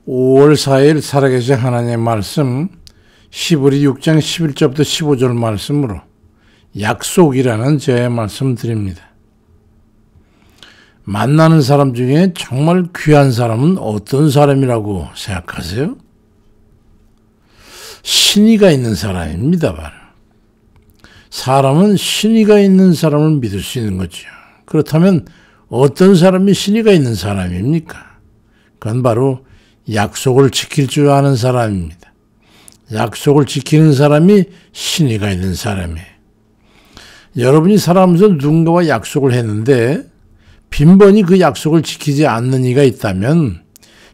5월 4일 살아계신 하나님의 말씀 히브리 6장 11절부터 15절 말씀으로 약속이라는 제의 말씀 드립니다. 만나는 사람 중에 정말 귀한 사람은 어떤 사람이라고 생각하세요? 신의가 있는 사람입니다. 바로. 사람은 신의가 있는 사람을 믿을 수 있는 거죠. 그렇다면 어떤 사람이 신의가 있는 사람입니까? 그건 바로 약속을 지킬 줄 아는 사람입니다. 약속을 지키는 사람이 신의가 있는 사람이에요. 여러분이 살아가면서 누군가와 약속을 했는데 빈번히 그 약속을 지키지 않는 이가 있다면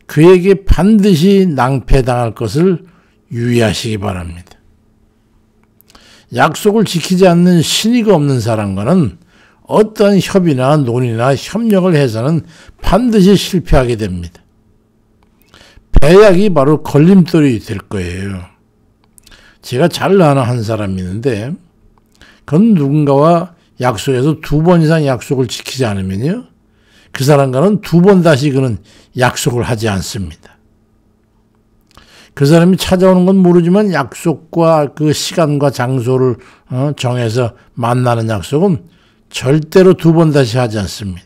그에게 반드시 낭패당할 것을 유의하시기 바랍니다. 약속을 지키지 않는 신의가 없는 사람과는 어떠한 협의나 논의나 협력을 해서는 반드시 실패하게 됩니다. 배약이 바로 걸림돌이 될 거예요. 제가 잘 아는 한 사람이 있는데 그건 누군가와 약속해서 2번 이상 약속을 지키지 않으면요, 그 사람과는 2번 다시 그는 약속을 하지 않습니다. 그 사람이 찾아오는 건 모르지만 약속과 그 시간과 장소를 정해서 만나는 약속은 절대로 2번 다시 하지 않습니다.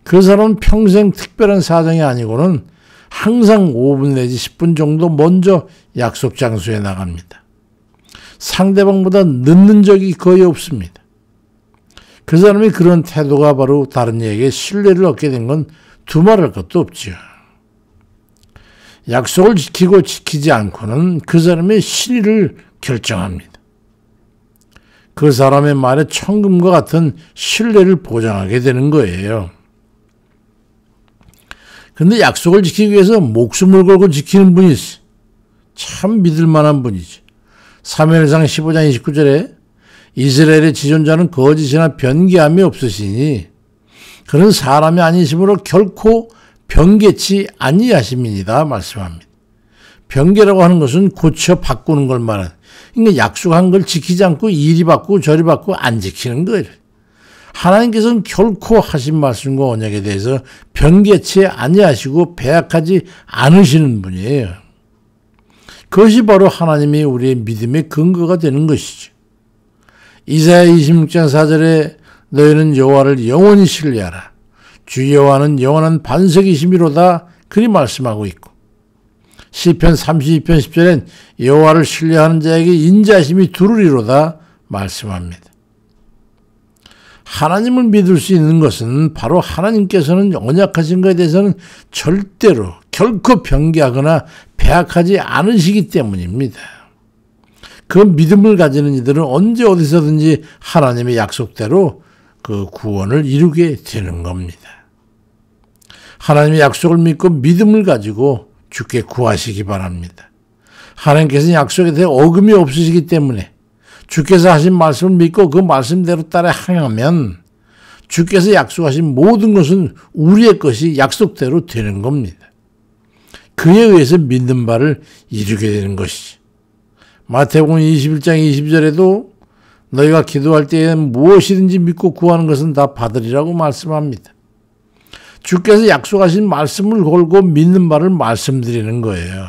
그 사람은 평생 특별한 사정이 아니고는 항상 5분 내지 10분 정도 먼저 약속 장소에 나갑니다. 상대방보다 늦는 적이 거의 없습니다. 그 사람이 그런 태도가 바로 다른 이에게 신뢰를 얻게 된 건 두말할 것도 없죠. 약속을 지키고 지키지 않고는 그 사람의 신의를 결정합니다. 그 사람의 말에 천금과 같은 신뢰를 보장하게 되는 거예요. 그런데 약속을 지키기 위해서 목숨을 걸고 지키는 분이 있어요. 참 믿을 만한 분이죠. 사무엘상 15장 29절에 이스라엘의 지존자는 거짓이나 변개함이 없으시니 그는 사람이 아니심으로 결코 변개치 아니하심이니이다 말씀합니다. 변개라고 하는 것은 고쳐 바꾸는 걸 말하는, 그러니까 약속한 걸 지키지 않고 이리 바꾸고 저리 바꾸고 안 지키는 거예요. 하나님께서는 결코 하신 말씀과 언약에 대해서 변개치 아니하시고 배약하지 않으시는 분이에요. 그것이 바로 하나님이 우리의 믿음의 근거가 되는 것이죠. 이사야 26장 4절에 너희는 여호와를 영원히 신뢰하라. 주 여호와는 영원한 반석이심이로다. 그리 말씀하고 있고, 시편 32편 10절엔 여호와를 신뢰하는 자에게 인자심이 두루리로다 말씀합니다. 하나님을 믿을 수 있는 것은 바로 하나님께서는 언약하신 것에 대해서는 절대로 결코 변개하거나 배약하지 않으시기 때문입니다. 그 믿음을 가지는 이들은 언제 어디서든지 하나님의 약속대로 그 구원을 이루게 되는 겁니다. 하나님의 약속을 믿고 믿음을 가지고 주께 구하시기 바랍니다. 하나님께서는 약속에 대해 어금이 없으시기 때문에 주께서 하신 말씀을 믿고 그 말씀대로 따라 행하면 주께서 약속하신 모든 것은 우리의 것이 약속대로 되는 겁니다. 그에 의해서 믿는 바를 이루게 되는 것이지. 마태복음 21장 20절에도 너희가 기도할 때에 무엇이든지 믿고 구하는 것은 다 받으리라고 말씀합니다. 주께서 약속하신 말씀을 걸고 믿는 바를 말씀드리는 거예요.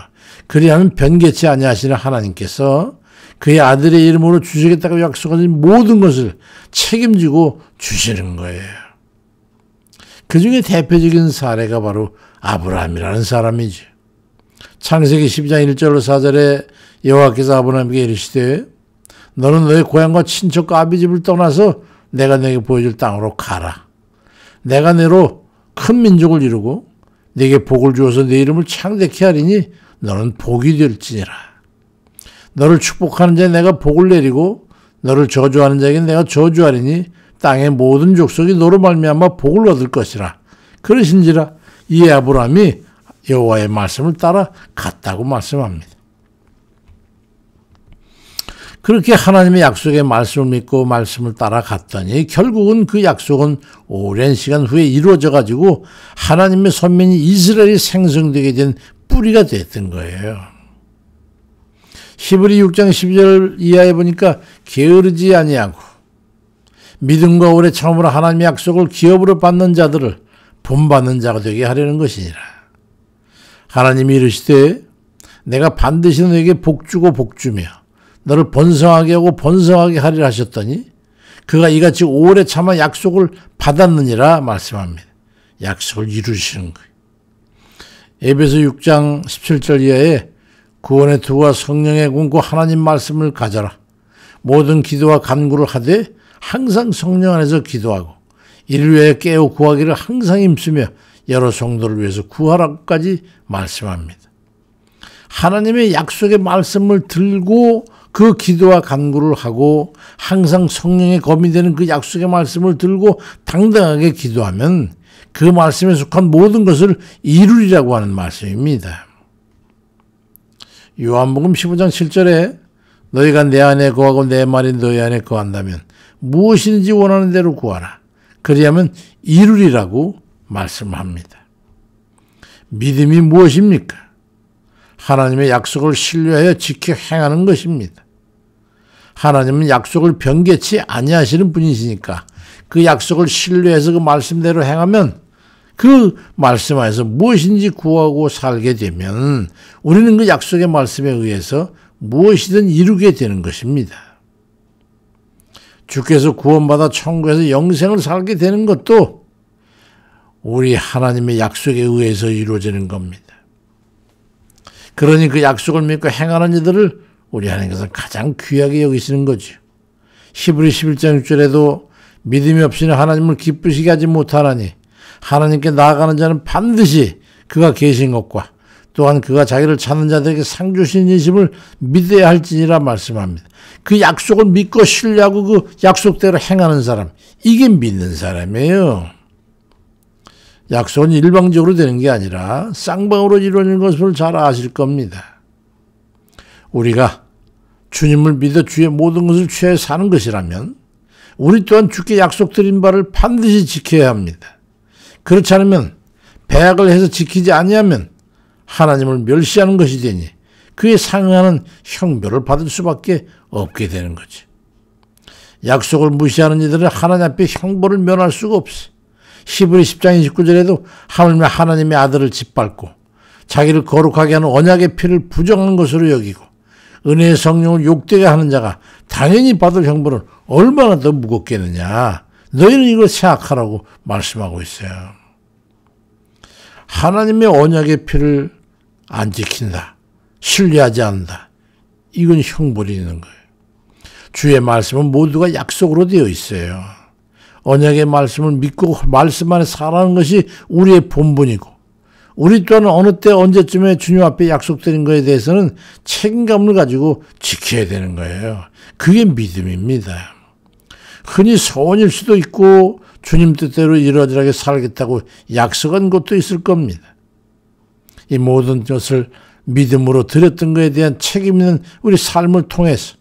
그리하면 변개치 아니하시는 하나님께서 그의 아들의 이름으로 주시겠다고 약속하신 모든 것을 책임지고 주시는 거예요. 그 중에 대표적인 사례가 바로 아브라함이라는 사람이죠. 창세기 12장 1절로 4절에 여호와께서 아브라함에게 이르시되 너는 너의 고향과 친척과 아비집을 떠나서 내가 너에게 보여줄 땅으로 가라. 내가 너로 큰 민족을 이루고 네게 복을 주어서 네 이름을 창대케 하리니 너는 복이 될지니라. 너를 축복하는 자에 내가 복을 내리고 너를 저주하는 자에게 내가 저주하리니 땅의 모든 족속이 너로 말미암아 복을 얻을 것이라. 그러신지라. 이에 아브라함이 여호와의 말씀을 따라 갔다고 말씀합니다. 그렇게 하나님의 약속의 말씀을 믿고 말씀을 따라 갔더니 결국은 그 약속은 오랜 시간 후에 이루어져 가지고 하나님의 선민이 이스라엘이 생성되게 된 뿌리가 됐던 거예요. 히브리 6장 12절 이하에 보니까 게으르지 아니하고 믿음과 오래 참음으로 하나님의 약속을 기업으로 받는 자들을 본받는 자가 되게 하려는 것이니라. 하나님이 이르시되 내가 반드시 너에게 복주고 복주며 너를 번성하게 하고 번성하게 하리라 하셨더니 그가 이같이 오래 참아 약속을 받았느니라 말씀합니다. 약속을 이루시는 거예요. 에베소 6장 17절 이하에 구원의 도와 성령의 공고 하나님 말씀을 가져라. 모든 기도와 간구를 하되 항상 성령 안에서 기도하고 이를 위하여 깨어 구하기를 항상 힘쓰며 여러 성도를 위해서 구하라고까지 말씀합니다. 하나님의 약속의 말씀을 들고 그 기도와 간구를 하고 항상 성령의 검이 되는 그 약속의 말씀을 들고 당당하게 기도하면 그 말씀에 속한 모든 것을 이루리라고 하는 말씀입니다. 요한복음 15장 7절에 너희가 내 안에 거하고 내 말이 너희 안에 거한다면 무엇이든지 원하는 대로 구하라. 그리하면 이루리라고 말씀합니다. 믿음이 무엇입니까? 하나님의 약속을 신뢰하여 지켜 행하는 것입니다. 하나님은 약속을 변개치 아니하시는 분이시니까 그 약속을 신뢰해서 그 말씀대로 행하면 그 말씀 안에서 무엇인지 구하고 살게 되면 우리는 그 약속의 말씀에 의해서 무엇이든 이루게 되는 것입니다. 주께서 구원받아 천국에서 영생을 살게 되는 것도 우리 하나님의 약속에 의해서 이루어지는 겁니다. 그러니 그 약속을 믿고 행하는 이들을 우리 하나님께서 가장 귀하게 여기시는 거죠. 히브리 11장 6절에도 믿음이 없이는 하나님을 기쁘시게 하지 못하나니 하나님께 나아가는 자는 반드시 그가 계신 것과 또한 그가 자기를 찾는 자들에게 상 주신 인심을 믿어야 할지니라 말씀합니다. 그 약속을 믿고 신뢰하고 그 약속대로 행하는 사람, 이게 믿는 사람이에요. 약속은 일방적으로 되는 게 아니라 쌍방으로 이루어지는 것을 잘 아실 겁니다. 우리가 주님을 믿어 주의 모든 것을 취하여 사는 것이라면 우리 또한 주께 약속드린 바를 반드시 지켜야 합니다. 그렇지 않으면 배약을 해서 지키지 아니하면 하나님을 멸시하는 것이 되니 그에 상응하는 형벌을 받을 수밖에 없게 되는 거지. 약속을 무시하는 이들은 하나님 앞에 형벌을 면할 수가 없어. 히브리 10장 29절에도 하물며 하나님의 아들을 짓밟고 자기를 거룩하게 하는 언약의 피를 부정하는 것으로 여기고 은혜의 성령을 욕되게 하는 자가 당연히 받을 형벌은 얼마나 더 무겁겠느냐. 너희는 이걸 생각하라고 말씀하고 있어요. 하나님의 언약의 피를 안 지킨다. 신뢰하지 않는다. 이건 형벌이 있는 거예요. 주의 말씀은 모두가 약속으로 되어 있어요. 언약의 말씀을 믿고 말씀 안에 살아가는 것이 우리의 본분이고 우리 또한 어느 때 언제쯤에 주님 앞에 약속드린 것에 대해서는 책임감을 가지고 지켜야 되는 거예요. 그게 믿음입니다. 흔히 소원일 수도 있고 주님 뜻대로 이루어지게 살겠다고 약속한 것도 있을 겁니다. 이 모든 것을 믿음으로 드렸던 것에 대한 책임 있는 우리 삶을 통해서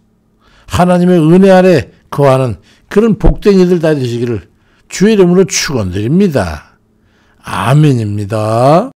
하나님의 은혜 아래 거하는 그런 복된 이들 다 되시기를 주의 이름으로 축원드립니다. 아멘입니다.